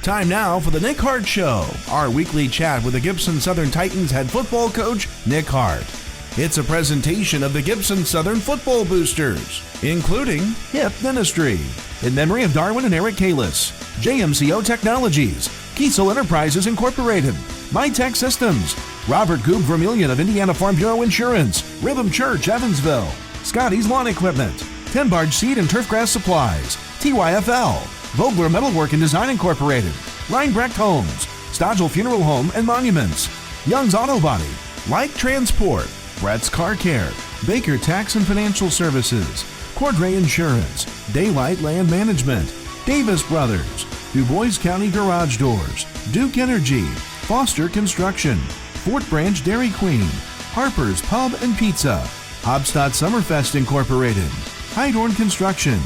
Time now for the Nick Hart Show, our weekly chat with the Gibson Southern Titans head football coach, Nick Hart. It's a presentation of the Gibson Southern Football Boosters, including Hip Dentistry, in memory of Darwin and Eric Kalis, JMCO Technologies, Kiesel Enterprises Incorporated, MyTech Systems, Robert Goob Vermillion of Indiana Farm Bureau Insurance, Rhythm Church, Evansville, Scotty's Lawn Equipment, Ten Barge Seed and Turfgrass Supplies, TYFL, Vogler Metalwork and Design Incorporated, Reinbrecht Homes, Stodgel Funeral Home and Monuments, Young's Auto Body, Light Transport, Brett's Car Care, Baker Tax and Financial Services, Cordray Insurance, Daylight Land Management, Davis Brothers, Du Bois County Garage Doors, Duke Energy, Foster Construction, Fort Branch Dairy Queen, Harper's Pub and Pizza, Hobstadt Summerfest Incorporated, Heidorn Construction,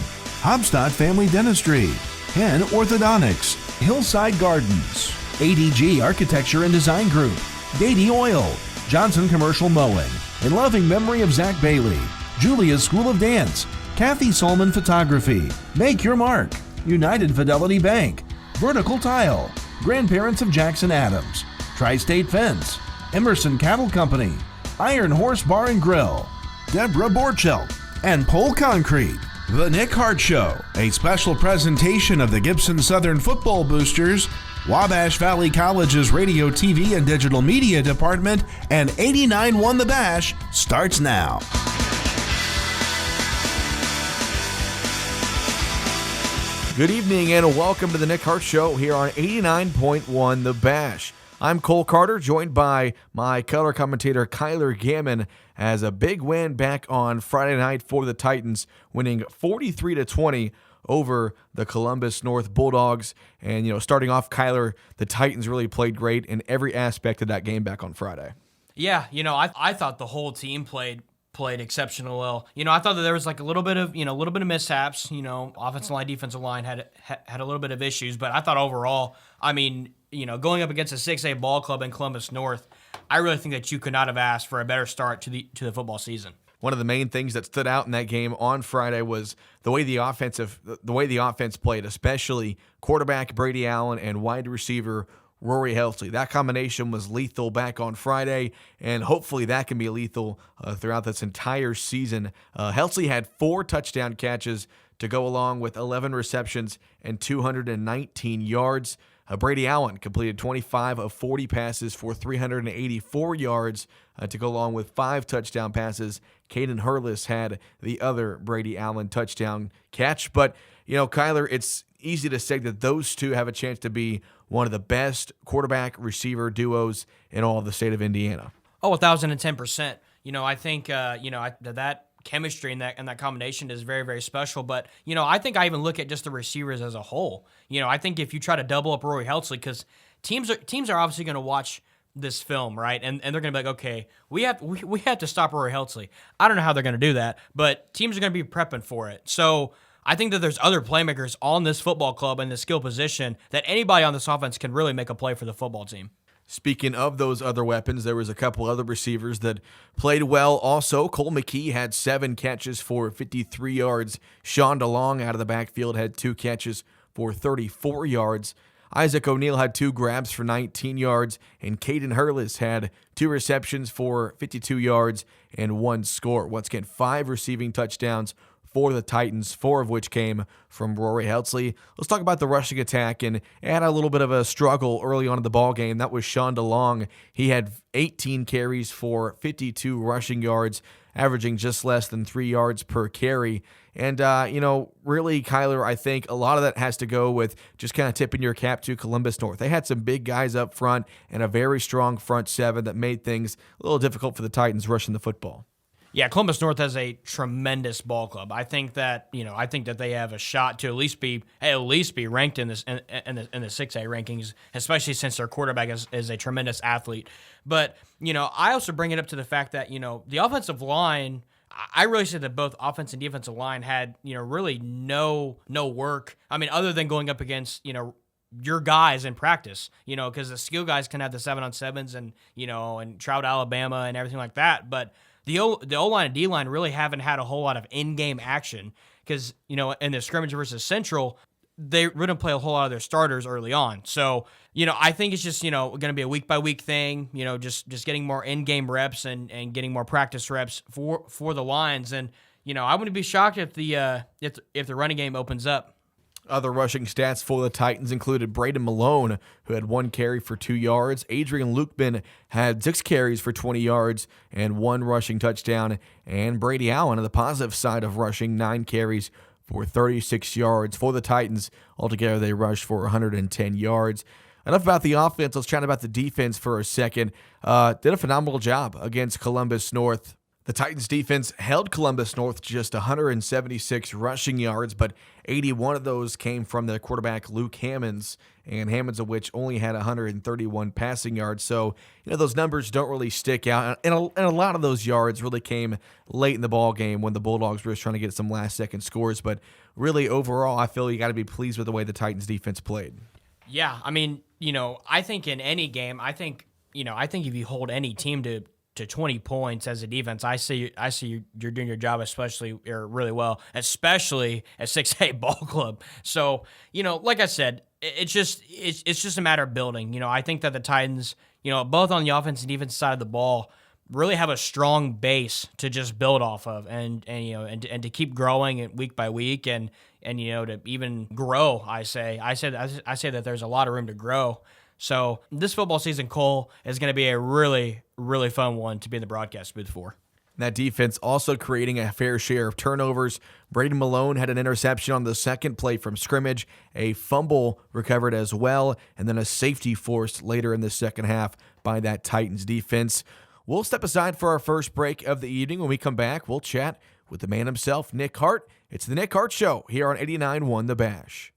Hobstadt Family Dentistry, Hen Orthodontics, Hillside Gardens, ADG Architecture and Design Group, Dady Oil, Johnson Commercial Mowing, in loving memory of Zach Bailey, Julia's School of Dance, Kathy Solman Photography, Make Your Mark, United Fidelity Bank, Vertical Tile, Grandparents of Jackson Adams, Tri-State Fence, Emerson Cattle Company, Iron Horse Bar and Grill, Deborah Borchelt, and Pole Concrete. The Nick Hart Show, a special presentation of the Gibson Southern Football Boosters, Wabash Valley College's Radio, TV, and Digital Media Department, and 89 Won the Bash, starts now. Good evening and welcome to the Nick Hart Show here on 89.1 The Bash. I'm Cole Carter, joined by my color commentator Kyler Gammon, as a big win back on Friday night for the Titans, winning 43-20 over the Columbus North Bulldogs. And, starting off, Kyler, the Titans really played great in every aspect of that game back on Friday. Yeah, I thought the whole team played exceptional well. I thought that there was like a little bit of mishaps. Offensive line, defensive line had a little bit of issues, but I thought overall, going up against a 6A ball club in Columbus North, I really think that you could not have asked for a better start to the football season. One of the main things that stood out in that game on Friday was the way the offense played, especially quarterback Brady Allen and wide receiver Rory Helsley. That combination was lethal back on Friday, and hopefully that can be lethal throughout this entire season. Helsley had 4 touchdown catches to go along with 11 receptions and 219 yards. Brady Allen completed 25 of 40 passes for 384 yards to go along with 5 touchdown passes. Caden Hurlis had the other Brady Allen touchdown catch. But, Kyler, it's easy to say that those two have a chance to be one of the best quarterback-receiver duos in all of the state of Indiana. Oh, 1,010%. I think, that chemistry and that combination is very, very special. But, I think I even look at just the receivers as a whole. I think if you try to double up Rory Helsley, because teams are obviously going to watch this film, right? And they're going to be like, okay, we have to stop Rory Helsley. I don't know how they're going to do that, but teams are going to be prepping for it. So I think that there's other playmakers on this football club in the skill position that anybody on this offense can really make a play for the football team. Speaking of those other weapons, there was a couple other receivers that played well also. Cole Mckee had 7 catches for 53 yards. Sean DeLong out of the backfield had 2 catches for 34 yards. Isaac O'Neal had 2 grabs for 19 yards, and Caden Hurlis had 2 receptions for 52 yards and 1 score. Once again, 5 receiving touchdowns for the Titans, 4 of which came from Rory Helsley. Let's talk about the rushing attack, and it had a little bit of a struggle early on in the ball game. That was Sean DeLong. He had 18 carries for 52 rushing yards, averaging just less than 3 yards per carry. And, really, Kyler, I think a lot of that has to go with just kind of tipping your cap to Columbus North. They had some big guys up front and a very strong front 7 that made things a little difficult for the Titans rushing the football. Yeah, Columbus North has a tremendous ball club. I think that they have a shot to at least be ranked in the 6A rankings, especially since their quarterback is a tremendous athlete. But I also bring it up to the fact that the offensive line. I really say that both offense and defensive line had really no work. I mean, other than going up against your guys in practice, because the skill guys can have the 7-on-7s and Trout, Alabama, and everything like that, but the O-line and D-line really haven't had a whole lot of in-game action because, in the scrimmage versus Central, they wouldn't play a whole lot of their starters early on. So, I think it's just, going to be a week-by-week thing, just getting more in-game reps and getting more practice reps for the Lions. And, I wouldn't be shocked if the running game opens up. Other rushing stats for the Titans included Braden Malone, who had 1 carry for 2 yards. Adrian Lukeman had 6 carries for 20 yards and 1 rushing touchdown. And Brady Allen, on the positive side of rushing, 9 carries for 36 yards. For the Titans, altogether they rushed for 110 yards. Enough about the offense. Let's chat about the defense for a second. Did a phenomenal job against Columbus North. The Titans defense held Columbus North just 176 rushing yards, but 81 of those came from their quarterback Luke Hammonds, and Hammonds of which only had 131 passing yards. So, those numbers don't really stick out, and a lot of those yards really came late in the ball game when the Bulldogs were just trying to get some last-second scores. But really, overall, I feel you got to be pleased with the way the Titans defense played. Yeah, I mean, I think in any game, I think if you hold any team to 20 points as a defense, I see you're doing your job really well, especially at 6A ball club. So, like I said, it's just a matter of building. I think that the Titans, both on the offense and defense side of the ball, really have a strong base to just build off of and to keep growing week by week and to even grow. I say that there's a lot of room to grow. So this football season, Cole, is going to be a really, really fun one to be in the broadcast booth for. That defense also creating a fair share of turnovers. Braden Malone had an interception on the second play from scrimmage, a fumble recovered as well, and then a safety forced later in the second half by that Titans defense. We'll step aside for our first break of the evening. When we come back, we'll chat with the man himself, Nick Hart. It's the Nick Hart Show here on 89.1 The Bash.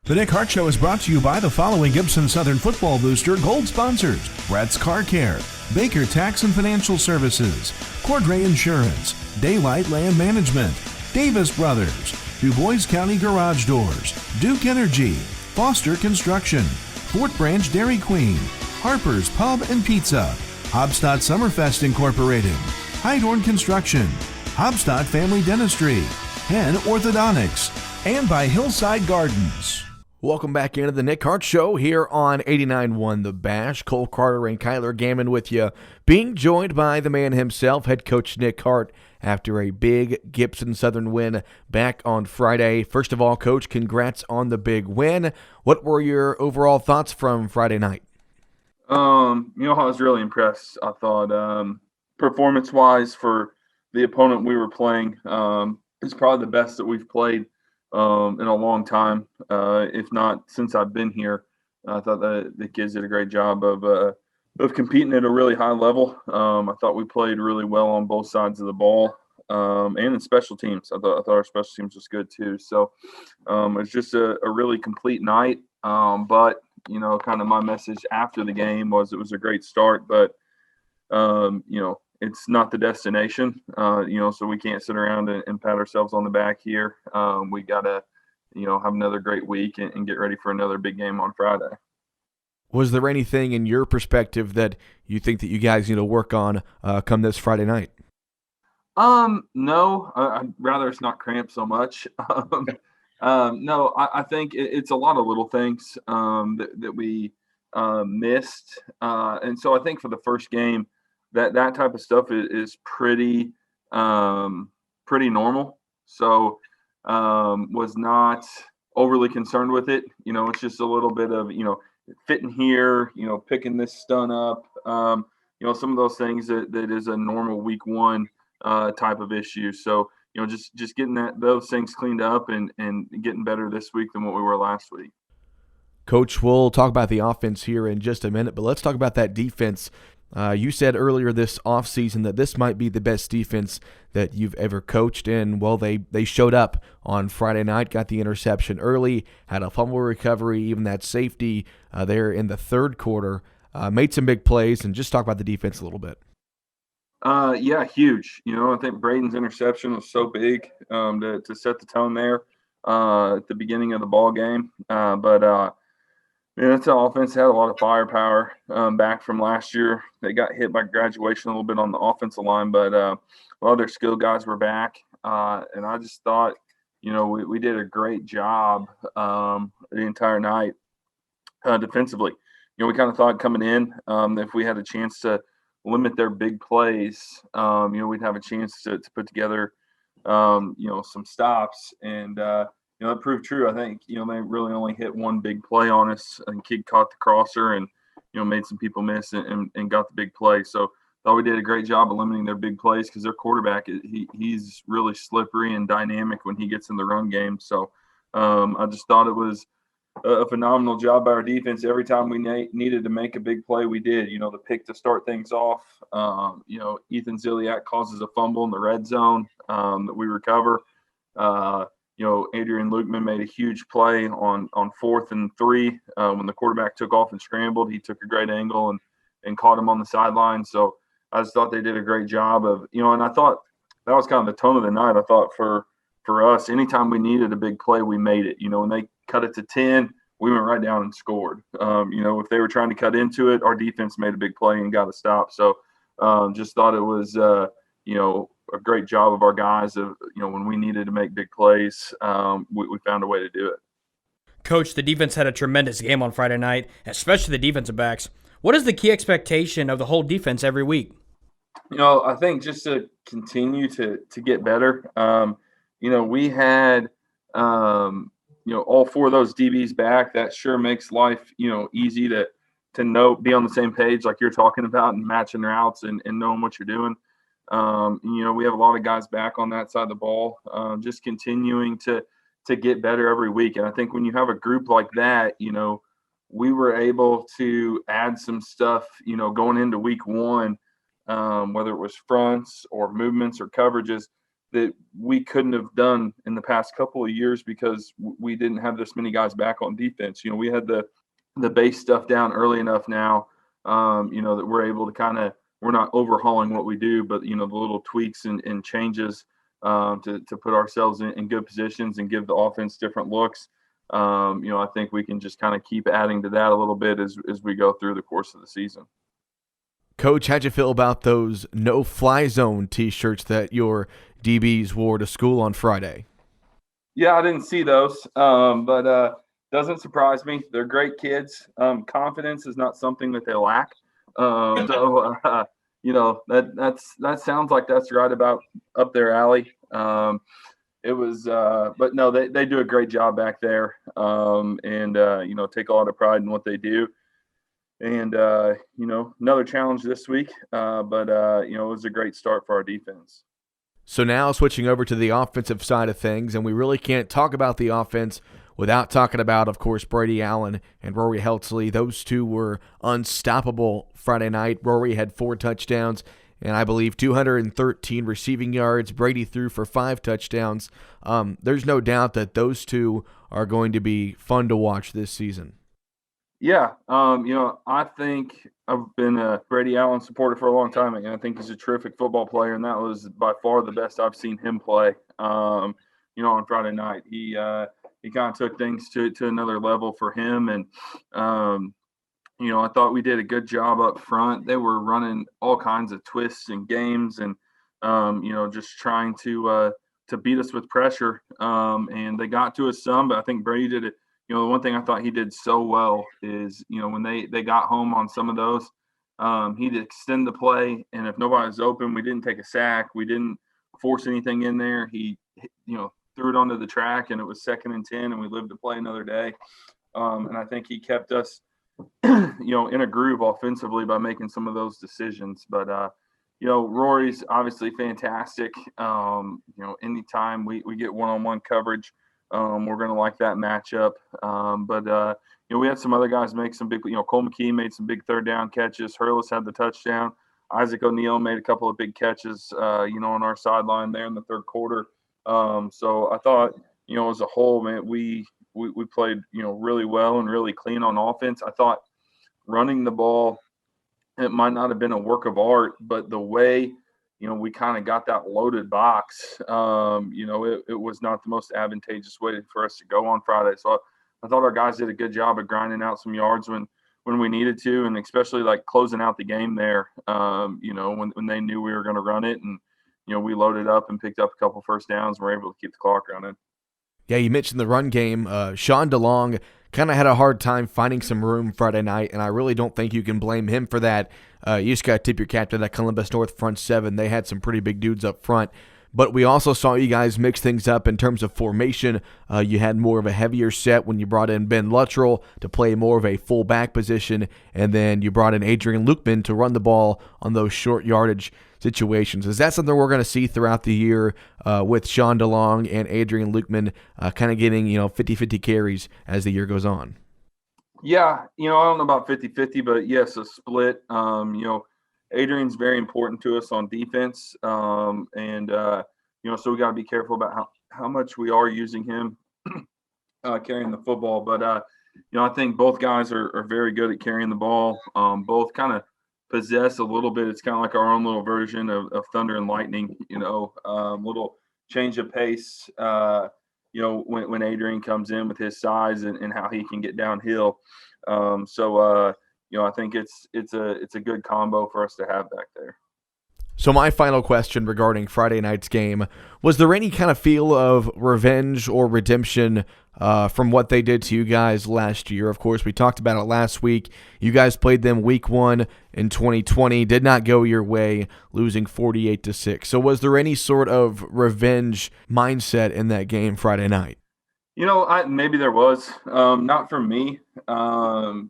The Nick Hart Show is brought to you by the following Gibson Southern Football Booster Gold sponsors: Brett's Car Care, Baker Tax and Financial Services, Cordray Insurance, Daylight Land Management, Davis Brothers, Du Bois County Garage Doors, Duke Energy, Foster Construction, Fort Branch Dairy Queen, Harper's Pub and Pizza, Hobstadt Summerfest Incorporated, Heidorn Construction, Hobstadt Family Dentistry, Hen Orthodontics, and by Hillside Gardens. Welcome back into the Nick Hart Show here on 89.1 The Bash. Cole Carter and Kyler Gammon with you, being joined by the man himself, head coach Nick Hart, after a big Gibson Southern win back on Friday. First of all, Coach, congrats on the big win. What were your overall thoughts from Friday night? I was really impressed. I thought performance-wise for the opponent we were playing, it's probably the best that we've played in a long time, if not since I've been here. I thought that the kids did a great job of competing at a really high level. I thought we played really well on both sides of the ball, and in special teams. I thought our special teams was good too. So it was just a really complete night. But kind of my message after the game was it was a great start, but it's not the destination, so we can't sit around and pat ourselves on the back here. We got to, have another great week and get ready for another big game on Friday. Was there anything in your perspective that you think that you guys need to work on come this Friday night? No, I'd rather it's not cramped so much. No, I think it's a lot of little things that we missed. And so I think for the first game, that type of stuff is pretty normal. So was not overly concerned with it. It's just a little bit of, fitting here, picking this stun up, some of those things that is a normal week one type of issue. So, just getting those things cleaned up and getting better this week than what we were last week. Coach, we'll talk about the offense here in just a minute, but let's talk about that defense. You said earlier this offseason that this might be the best defense that you've ever coached, and, well, they showed up on Friday night, got the interception early, had a fumble recovery, even that safety there in the third quarter, made some big plays, and just talk about the defense a little bit. Yeah, huge. I think Braden's interception was so big to set the tone there at the beginning of the ball game. But that's an offense had a lot of firepower back from last year. They got hit by graduation a little bit on the offensive line, but a lot of their skill guys were back. And I just thought, we did a great job the entire night defensively. We kind of thought coming in that if we had a chance to limit their big plays, we'd have a chance to put together, some stops. And, that proved true. I think, they really only hit one big play on us, and Kid caught the crosser and, made some people miss and got the big play. So thought we did a great job of limiting their big plays because their quarterback, he's really slippery and dynamic when he gets in the run game. So I just thought it was a phenomenal job by our defense. Every time we needed to make a big play, we did. The pick to start things off. Ethan Ziliak causes a fumble in the red zone that we recover. Adrian Lukeman made a huge play on 4th and 3 when the quarterback took off and scrambled. He took a great angle and caught him on the sideline. So I just thought they did a great job of, and I thought that was kind of the tone of the night. I thought for us, anytime we needed a big play, we made it. When they cut it to 10, we went right down and scored. If they were trying to cut into it, our defense made a big play and got a stop. So just thought it was, a great job of our guys of, when we needed to make big plays, we found a way to do it. Coach, the defense had a tremendous game on Friday night, especially the defensive backs. What is the key expectation of the whole defense every week? I think just to continue to get better. We had, all 4 of those DBs back. That sure makes life, easy to know, be on the same page like you're talking about and matching routes and knowing what you're doing. We have a lot of guys back on that side of the ball, just continuing to get better every week. And I think when you have a group like that, we were able to add some stuff, going into week 1, whether it was fronts or movements or coverages that we couldn't have done in the past couple of years because we didn't have this many guys back on defense. We had the base stuff down early enough now, that we're able to we're not overhauling what we do, but, the little tweaks and changes to put ourselves in good positions and give the offense different looks. I think we can just kind of keep adding to that a little bit as we go through the course of the season. Coach, how'd you feel about those no-fly zone T-shirts that your DBs wore to school on Friday? Yeah, I didn't see those, but doesn't surprise me. They're great kids. Confidence is not something that they lack. That sounds like that's right about up their alley. It was, but no, they do a great job back there, and take a lot of pride in what they do. And, another challenge this week, but it was a great start for our defense. So now switching over to the offensive side of things, and we really can't talk about the offense without talking about, of course, Brady Allen and Rory Heltzley. Those two were unstoppable Friday night. Rory had 4 touchdowns and I believe 213 receiving yards. Brady threw for 5 touchdowns. There's no doubt that those two are going to be fun to watch this season. Yeah, I think I've been a Brady Allen supporter for a long time, and I think he's a terrific football player, and that was by far the best I've seen him play. On Friday night, he kind of took things to another level for him, and I thought we did a good job up front. They were running all kinds of twists and games, and just trying to beat us with pressure, and they got to us some, but I think Brady did it. The one thing I thought he did so well is, when they got home on some of those, he'd extend the play, and if nobody was open, we didn't take a sack. We didn't force anything in there. He, threw it onto the track, and it was 2nd and 10, and we lived to play another day. And I think he kept us, in a groove offensively by making some of those decisions. But, Rory's obviously fantastic. Anytime we get one-on-one coverage, we're going to like that matchup. But we had some other guys make some big, Cole Mckee made some big 3rd down catches. Hurlis had the touchdown. Isaac O'Neal made a couple of big catches, on our sideline there in the 3rd quarter. So I thought, as a whole, man, we played, really well and really clean on offense. I thought running the ball, it might not have been a work of art, but the way, we kind of got that loaded box. It was not the most advantageous way for us to go on Friday. So I thought our guys did a good job of grinding out some yards when we needed to, and especially like closing out the game there, when they knew we were going to run it. And, we loaded up and picked up a couple 1st downs and were able to keep the clock running. Yeah, you mentioned the run game. Sean DeLong kind of had a hard time finding some room Friday night, and I really don't think you can blame him for that. You just got to tip your cap to that Columbus North front seven. They had some pretty big dudes up front. But we also saw you guys mix things up in terms of formation. You had more of a heavier set when you brought in Ben Luttrell to play more of a full-back position, and then you brought in Adrian Lukeman to run the ball on those short yardage situations. Is that something we're going to see throughout the year with Sean DeLong and Adrian Lukeman kind of getting 50-50 carries as the year goes on? Yeah, I don't know about 50-50, but yes, a split. Adrian's very important to us on defense, so we got to be careful about how much we are using him carrying the football. But I think both guys are very good at carrying the ball. Both kind of possess a little bit. It's kind of like our own little version of thunder and lightning. Little change of pace. When Adrian comes in with his size and how he can get downhill. I think it's a good combo for us to have back there. So my final question regarding Friday night's game, was there any kind of feel of revenge or redemption from what they did to you guys last year? Of course, we talked about it last week. You guys played them week 1 in 2020, did not go your way, losing 48-6. So was there any sort of revenge mindset in that game Friday night? Maybe there was. Not for me. I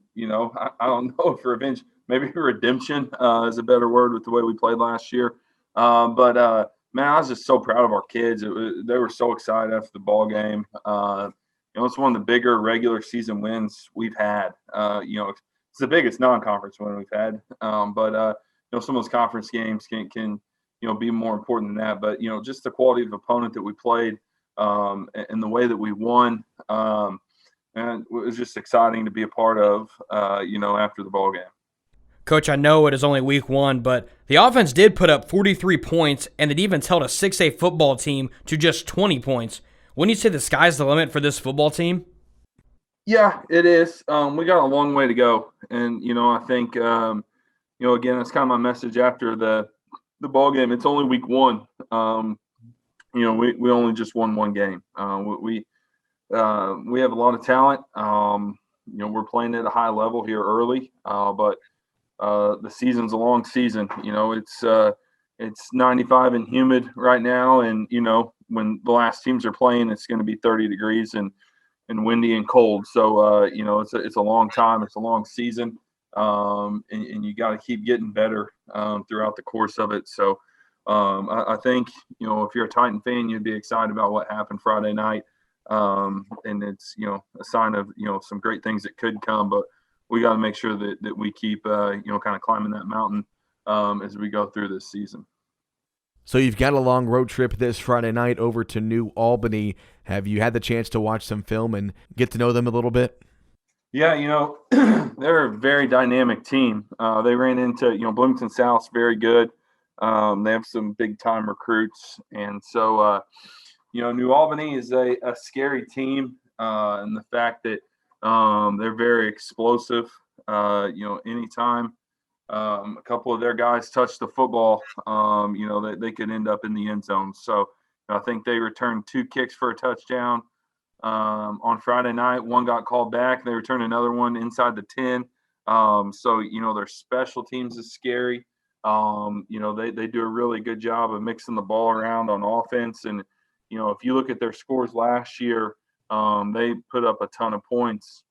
don't know if revenge, maybe redemption is a better word with the way we played last year. Man, I was just so proud of our kids. They were so excited after the ball game. It's one of the bigger regular season wins we've had. It's the biggest non-conference win we've had. Some of those conference games can be more important than that. But, just the quality of opponent that we played, and the way that we won, and it was just exciting to be a part of, after the ball game. Coach, I know it is only week 1, but the offense did put up 43 points, and it even held a 6A football team to just 20 points. Wouldn't you say the sky's the limit for this football team? Yeah, it is. We got a long way to go, and I think again, that's kind of my message after the ball game. It's only week 1. We only just won one game. We have a lot of talent. We're playing at a high level here early, but the season's a long season. It's 95 and humid right now, and when the last teams are playing, it's going to be 30 degrees and windy and cold. So it's a long time. It's a long season, and you got to keep getting better throughout the course of it. So. I think, if you're a Titan fan, you'd be excited about what happened Friday night. And it's, a sign of, some great things that could come, but we got to make sure that we keep, kind of climbing that mountain as we go through this season. So you've got a long road trip this Friday night over to New Albany. Have you had the chance to watch some film and get to know them a little bit? Yeah, they're a very dynamic team. They ran into, Bloomington South's very good. They have some big-time recruits. And so, New Albany is a scary team, and the fact that they're very explosive. Anytime a couple of their guys touch the football, they could end up in the end zone. So I think they returned 2 kicks for a touchdown on Friday night. One got called back. They returned another one inside the 10. Their special teams is scary. They do a really good job of mixing the ball around on offense. And, if you look at their scores last year, they put up a ton of points,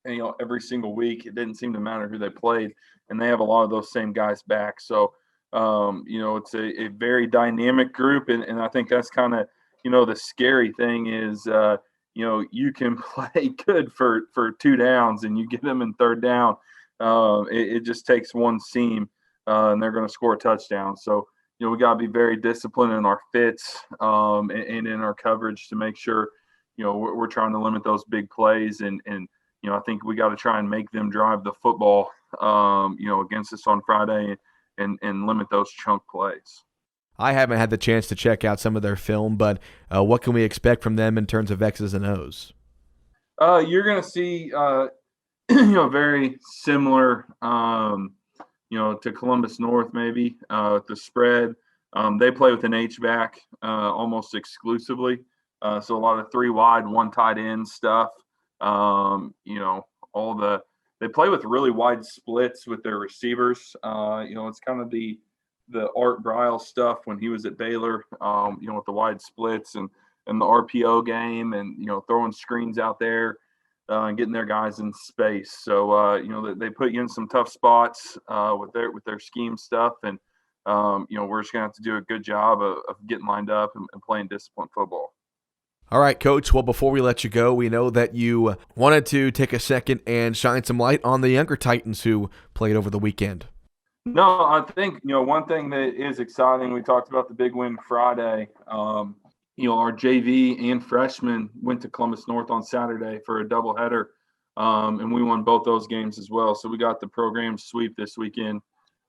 and, every single week. It didn't seem to matter who they played, and they have a lot of those same guys back. So, it's a very dynamic group. And I think that's kind of, the scary thing is, you can play good for 2 downs and you get them in 3rd down. It just takes one seam. And they're going to score a touchdown. So, we got to be very disciplined in our fits and in our coverage to make sure, we're trying to limit those big plays. And I think we got to try and make them drive the football, against us on Friday and limit those chunk plays. I haven't had the chance to check out some of their film, but what can we expect from them in terms of X's and O's? You're going to see, very similar to Columbus North, maybe the spread. They play with an H-back almost exclusively. So a lot of 3 wide, 1 tight end stuff. They play with really wide splits with their receivers. It's kind of the Art Briles stuff when he was at Baylor, with the wide splits and the RPO game and, throwing screens out there and getting their guys in space. So, they put you in some tough spots with their scheme stuff. And, we're just going to have to do a good job of getting lined up and playing disciplined football. All right, Coach. Well, before we let you go, we know that you wanted to take a second and shine some light on the younger Titans who played over the weekend. No, I think, one thing that is exciting, we talked about the big win Friday. Our JV and freshmen went to Columbus North on Saturday for a doubleheader, and we won both those games as well. So we got the program sweep this weekend,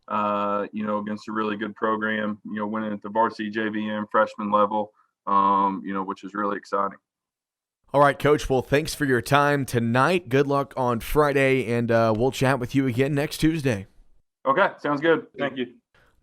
against a really good program, winning at the varsity JV and freshman level. Which is really exciting. All right, Coach. Well, thanks for your time tonight. Good luck on Friday, and we'll chat with you again next Tuesday. Okay, sounds good. Thank you.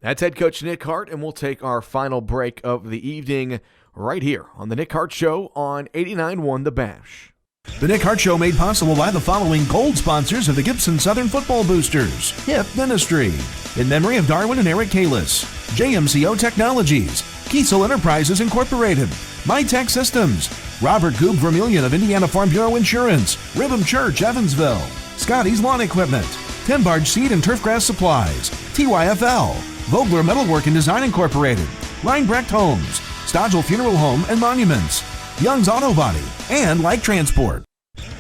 That's head coach Nick Hart, and we'll take our final break of the evening right here on the Nick Hart Show on 89.1 The Bash. The Nick Hart Show made possible by the following gold sponsors of the Gibson Southern Football Boosters. Hip Dentistry. In memory of Darwin and Eric Kalis. JMCO Technologies. Kiesel Enterprises Incorporated. MyTech Systems. Robert Goob Vermillion of Indiana Farm Bureau Insurance. Ribham Church, Evansville. Scotty's Lawn Equipment. Tim Barge Seed and Turfgrass Supplies. TYFL. Vogler Metalwork and Design Incorporated. Reinbrecht Homes. Stodgel Funeral Home and Monuments. Young's Auto Body. And Like Transport.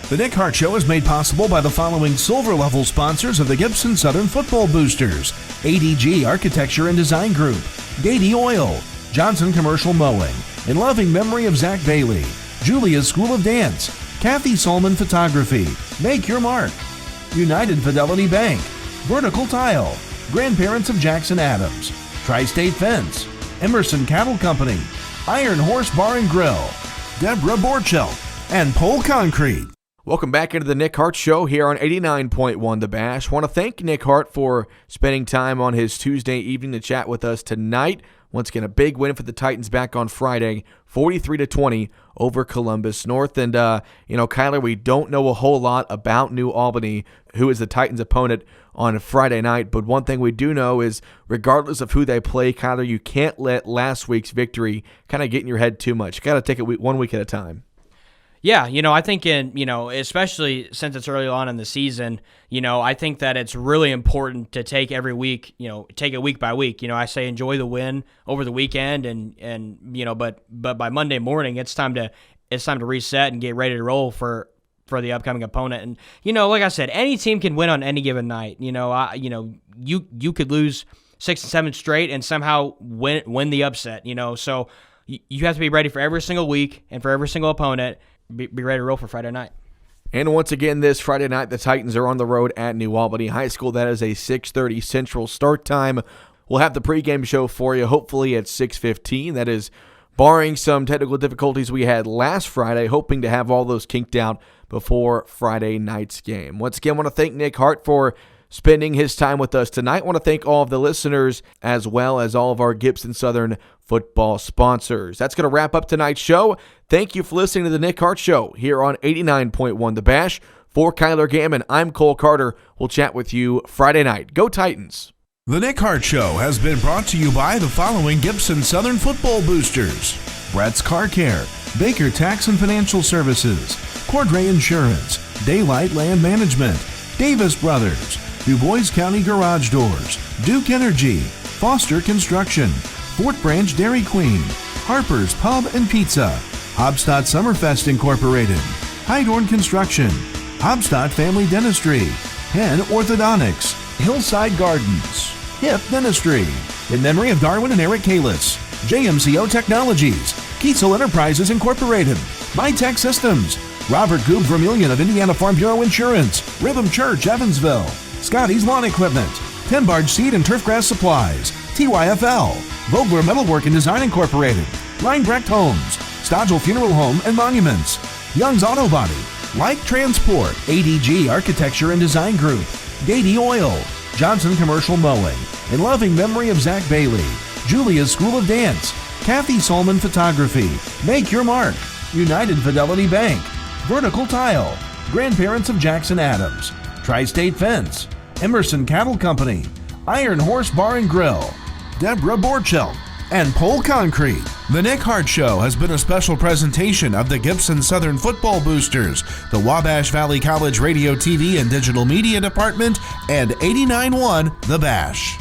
The Nick Hart Show is made possible by the following silver-level sponsors of the Gibson Southern Football Boosters. ADG Architecture and Design Group. Gady Oil. Johnson Commercial Mowing. In loving memory of Zach Bailey. Julia's School of Dance. Kathy Solman Photography. Make your mark. United Fidelity Bank. Vertical Tile. Grandparents of Jackson Adams. Tri-State Fence. Emerson Cattle Company. Iron Horse Bar and Grill. Deborah Borchelt. And Pole Concrete. Welcome back into the Nick Hart Show here on 89.1 The Bash. Want to thank Nick Hart for spending time on his Tuesday evening to chat with us tonight. Once again, a big win for the Titans back on Friday, 43-20 over Columbus North. And, Kyler, we don't know a whole lot about New Albany, who is the Titans' opponent on Friday night. But one thing we do know is regardless of who they play, Kyler, you can't let last week's victory kind of get in your head too much. You got to take it 1 week at a time. Yeah, I think especially since it's early on in the season, I think that it's really important to take every week, take it week by week. I say enjoy the win over the weekend but by Monday morning it's time to reset and get ready to roll for the upcoming opponent. And like I said, any team can win on any given night. You could lose 6 and 7 straight and somehow win the upset. So you have to be ready for every single week and for every single opponent. Be ready to roll for Friday night. And once again, this Friday night, the Titans are on the road at New Albany High School. That is a 6:30 Central start time. We'll have the pregame show for you, hopefully at 6:15. That is barring some technical difficulties we had last Friday, hoping to have all those kinked out before Friday night's game. Once again, I want to thank Nick Hart for spending his time with us tonight. I want to thank all of the listeners as well as all of our Gibson Southern football sponsors. That's going to wrap up tonight's show. Thank you for listening to the Nick Hart Show here on 89.1 The Bash. For Kyler Gammon, I'm Cole Carter. We'll chat with you Friday night. Go Titans! The Nick Hart Show has been brought to you by the following Gibson Southern Football Boosters. Brett's Car Care, Baker Tax and Financial Services, Cordray Insurance, Daylight Land Management, Davis Brothers, Du Bois County Garage Doors, Duke Energy, Foster Construction, Fort Branch Dairy Queen, Harper's Pub and Pizza, Hobstadt Summerfest Incorporated, Heidorn Construction, Hobstadt Family Dentistry, Penn Orthodontics, Hillside Gardens, Hip Dentistry, in memory of Darwin and Eric Kalis, JMCO Technologies, Kiesel Enterprises Incorporated, MyTech Systems, Robert Goob Vermillion of Indiana Farm Bureau Insurance, Ribham Church, Evansville, Scotty's Lawn Equipment, Tim Barge Seed and Turfgrass Supplies, TYFL, Vogler Metalwork and Design Incorporated, Reinbrecht Homes, Stodgel Funeral Home and Monuments, Young's Auto Body, Like Transport, ADG Architecture and Design Group, Gady Oil, Johnson Commercial Mowing, in loving memory of Zach Bailey, Julia's School of Dance, Kathy Solman Photography, Make Your Mark, United Fidelity Bank, Vertical Tile, Grandparents of Jackson Adams, Tri-State Fence, Emerson Cattle Company, Iron Horse Bar and Grill, Deborah Borchelt, and Pole Concrete. The Nick Hart Show has been a special presentation of the Gibson Southern Football Boosters, the Wabash Valley College Radio, TV, and Digital Media Department, and 89.1 The Bash.